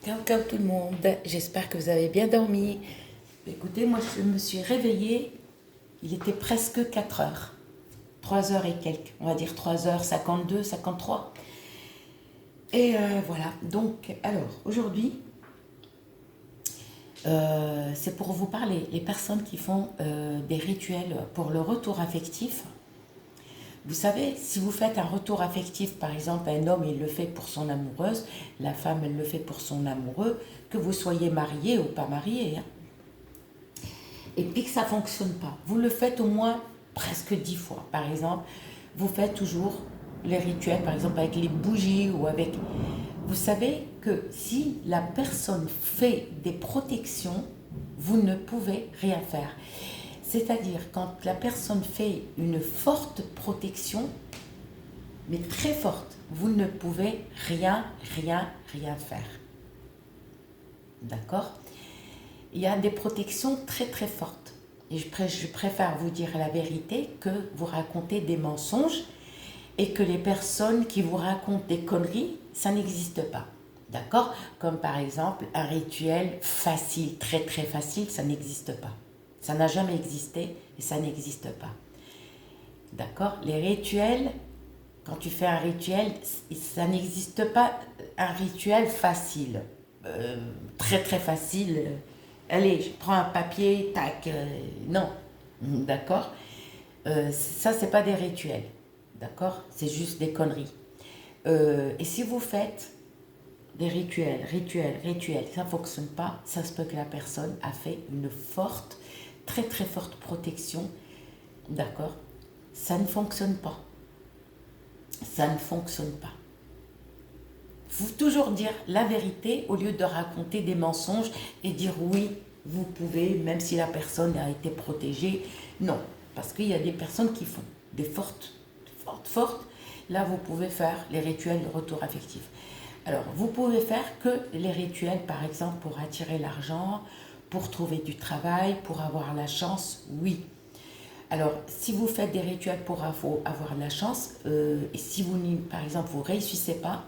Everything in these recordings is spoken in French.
Ciao tout le monde, j'espère que vous avez bien dormi. Écoutez, moi je me suis réveillée, il était presque 4 heures, 3 heures et quelques, on va dire 3h52, 53. Et voilà, donc alors aujourd'hui, c'est pour vous parler, les personnes qui font des rituels pour le retour affectif. Vous savez, si vous faites un retour affectif, par exemple, un homme, il le fait pour son amoureuse, la femme, elle le fait pour son amoureux, que vous soyez marié ou pas marié, hein, et puis que ça ne fonctionne pas. Vous le faites au moins presque 10 fois. Par exemple, vous faites toujours les rituels, par exemple, avec les bougies ou avec... Vous savez que si la personne fait des protections, vous ne pouvez rien faire. C'est-à-dire, quand la personne fait une forte protection, mais très forte, vous ne pouvez rien faire. D'accord? Il y a des protections très très fortes. Et je préfère vous dire la vérité que vous raconter des mensonges et que les personnes qui vous racontent des conneries, ça n'existe pas. D'accord? Comme par exemple un rituel facile, très très facile, ça n'existe pas. Ça n'a jamais existé et ça n'existe pas. D'accord? Les rituels, quand tu fais un rituel, ça n'existe pas un rituel facile. Très très facile. Allez, je prends un papier, tac. Non. D'accord? Ça, c'est pas des rituels. D'accord? C'est juste des conneries. Et si vous faites des rituels, ça ne fonctionne pas, ça se peut que la personne a fait une forte, très très forte protection. D'accord? Ça ne fonctionne pas. Ça ne fonctionne pas. Il faut toujours dire la vérité au lieu de raconter des mensonges et dire oui, vous pouvez, même si la personne a été protégée. Non, parce qu'il y a des personnes qui font des fortes. Là, vous pouvez faire les rituels de retour affectif. Alors, vous pouvez faire que les rituels, par exemple, pour attirer l'argent, pour trouver du travail, pour avoir la chance, oui. Alors, si vous faites des rituels pour avoir la chance, et si vous, par exemple, vous ne réussissez pas,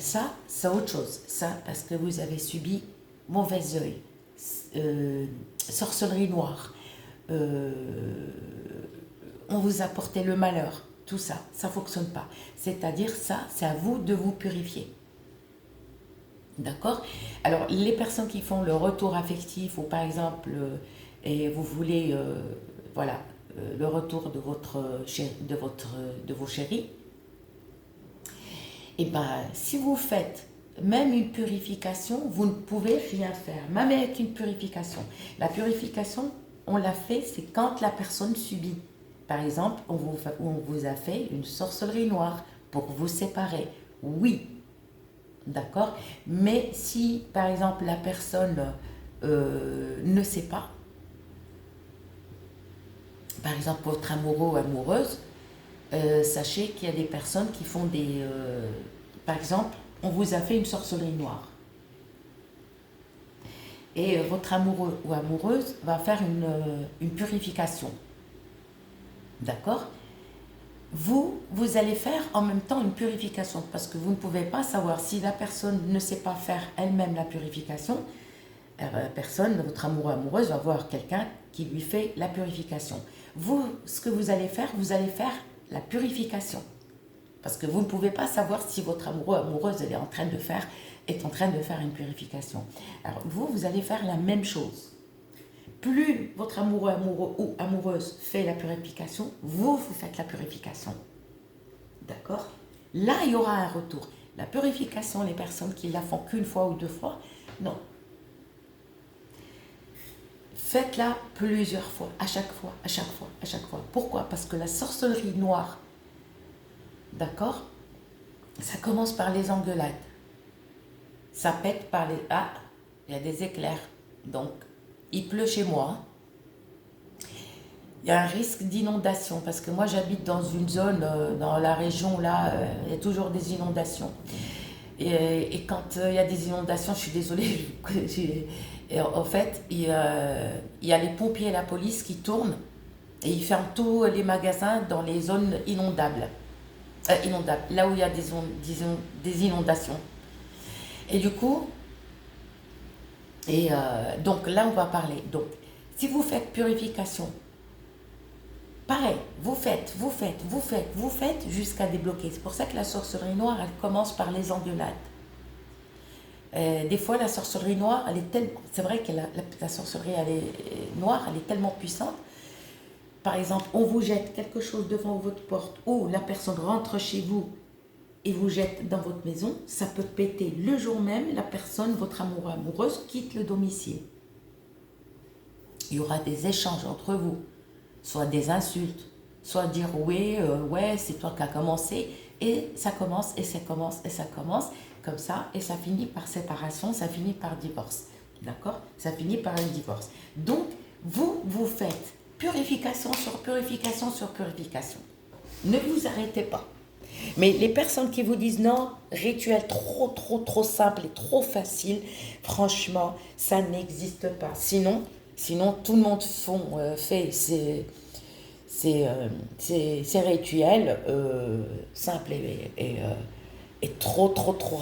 ça, c'est autre chose. Ça, parce que vous avez subi mauvais œil, sorcellerie noire, on vous a porté le malheur, tout ça, ça ne fonctionne pas. C'est-à-dire, ça, c'est à vous de vous purifier. D'accord? Alors, les personnes qui font le retour affectif, ou par exemple, et vous voulez, voilà, le retour de vos chéris, et bien, si vous faites même une purification, vous ne pouvez rien faire, même avec une purification. La purification, on l'a fait, c'est quand la personne subit. Par exemple, on vous a fait une sorcellerie noire pour vous séparer. Oui, d'accord? Mais si, par exemple, la personne ne sait pas, par exemple, votre amoureux ou amoureuse, sachez qu'il y a des personnes qui font des... par exemple, on vous a fait une sorcellerie noire. Et votre amoureux ou amoureuse va faire une purification. D'accord? Vous allez faire en même temps une purification parce que vous ne pouvez pas savoir si la personne ne sait pas faire elle-même la purification. La personne, votre amoureux ou amoureuse, va voir quelqu'un qui lui fait la purification. Vous, ce que vous allez faire la purification. Parce que vous ne pouvez pas savoir si votre amoureux ou amoureuse est en train de faire une purification. Alors vous allez faire la même chose. Plus votre amoureux ou amoureuse fait la purification, vous faites la purification. D'accord? Là, il y aura un retour. La purification, les personnes qui la font qu'une fois ou 2 fois, non. Faites-la plusieurs fois, à chaque fois. Pourquoi? Parce que la sorcellerie noire, d'accord, ça commence par les engueulades. Ça pète par les... Ah, il y a des éclairs. Donc, il pleut chez moi. Il y a un risque d'inondation parce que moi, j'habite dans une zone, dans la région, là, il y a toujours des inondations. Et quand il y a des inondations, je suis désolée, et en fait, il y a les pompiers et la police qui tournent et ils ferment tous les magasins dans les zones inondables. Là où il y a des inondations. Et du coup, Et donc là, on va parler. Donc, si vous faites purification, pareil, vous faites jusqu'à débloquer. C'est pour ça que la sorcellerie noire, elle commence par les engueulades. Des fois, la sorcellerie noire, elle est tellement... C'est vrai que la sorcellerie noire, elle est tellement puissante. Par exemple, on vous jette quelque chose devant votre porte ou la personne rentre chez vous et vous jette dans votre maison, ça peut péter le jour même, la personne, votre amoureux, amoureuse, quitte le domicile. Il y aura des échanges entre vous, soit des insultes, soit dire oui, ouais, c'est toi qui as commencé, et ça commence, et ça commence, et ça commence, comme ça, et ça finit par séparation, ça finit par divorce. D'accord? Ça finit par un divorce. Donc, vous faites purification sur purification sur purification. Ne vous arrêtez pas. Mais les personnes qui vous disent non, rituel trop simple et trop facile, franchement, ça n'existe pas. Sinon, tout le monde fait ces rituels simples et trop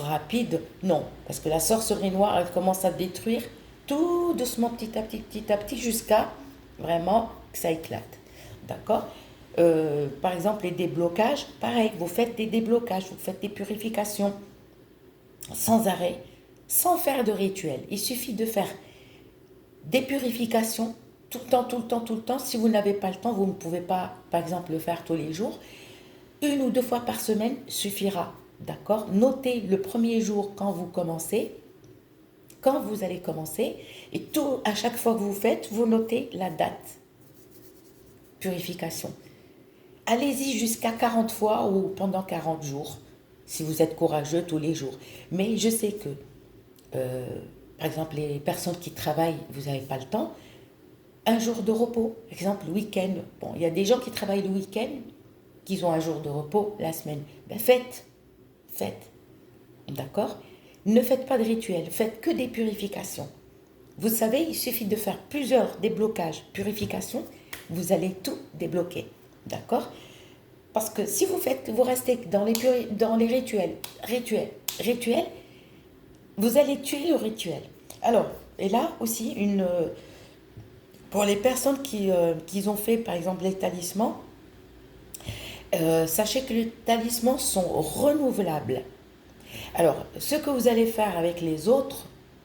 rapides. Non, parce que la sorcellerie noire, elle commence à détruire tout doucement, petit à petit, jusqu'à vraiment que ça éclate. D'accord? Par exemple, les déblocages, pareil, vous faites des déblocages, vous faites des purifications sans arrêt, sans faire de rituel. Il suffit de faire des purifications tout le temps. Si vous n'avez pas le temps, vous ne pouvez pas, par exemple, le faire tous les jours. 1 ou 2 fois par semaine suffira, d'accord? Notez le premier jour quand vous commencez, quand vous allez commencer, et à chaque fois que vous faites, vous notez la date. Purification. Allez-y jusqu'à 40 fois ou pendant 40 jours, si vous êtes courageux tous les jours. Mais je sais que, par exemple, les personnes qui travaillent, vous n'avez pas le temps, un jour de repos, par exemple, le week-end. Bon, il y a des gens qui travaillent le week-end, qui ont un jour de repos la semaine. Ben faites. D'accord? Ne faites pas de rituel, faites que des purifications. Vous savez, il suffit de faire plusieurs déblocages, purifications, vous allez tout débloquer. D'accord? Parce que si vous restez dans les rituels, vous allez tuer le rituel. Alors, et là aussi, pour les personnes qui ont fait, par exemple, les talismans, sachez que les talismans sont renouvelables. Alors, ce que vous allez faire avec les autres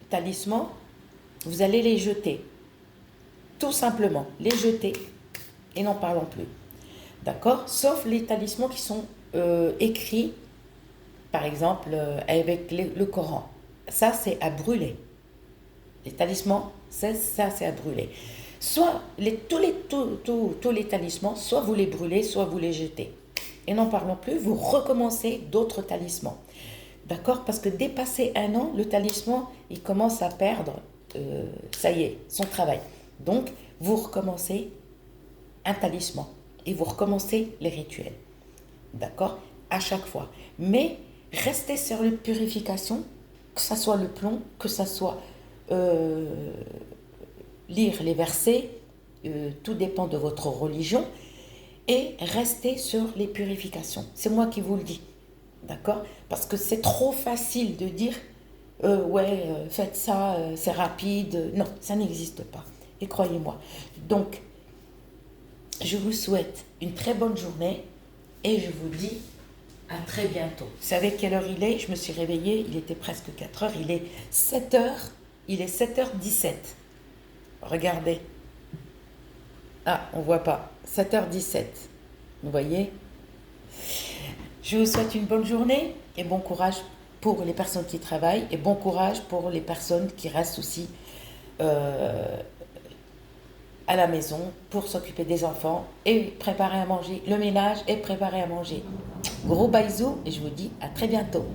talismans, vous allez les jeter. Tout simplement, les jeter et n'en parlons plus. D'accord? Sauf les talismans qui sont écrits, par exemple, avec le Coran. Ça, c'est à brûler. Les talismans, ça, c'est à brûler. Soit tous les talismans, soit vous les brûlez, soit vous les jetez. Et n'en parlons plus, vous recommencez d'autres talismans. D'accord? Parce que dépassé 1 an, le talisman, il commence à perdre, ça y est, son travail. Donc, vous recommencez un talisman et vous recommencez les rituels. D'accord? À chaque fois. Mais restez sur les purifications, que ce soit le plomb, que ce soit lire les versets, tout dépend de votre religion, et restez sur les purifications. C'est moi qui vous le dis. D'accord? Parce que c'est trop facile de dire faites ça, c'est rapide. Non, ça n'existe pas. Et croyez-moi. Donc, je vous souhaite une très bonne journée et je vous dis à très bientôt. Vous savez quelle heure il est? Je me suis réveillée, il était presque 4 heures, il est 7 heures, il est 7h17. Regardez. Ah, on ne voit pas. 7h17. Vous voyez? Je vous souhaite une bonne journée et bon courage pour les personnes qui travaillent et bon courage pour les personnes qui restent aussi à la maison pour s'occuper des enfants et préparer à manger, le ménage et préparer à manger. Gros bisous et je vous dis à très bientôt.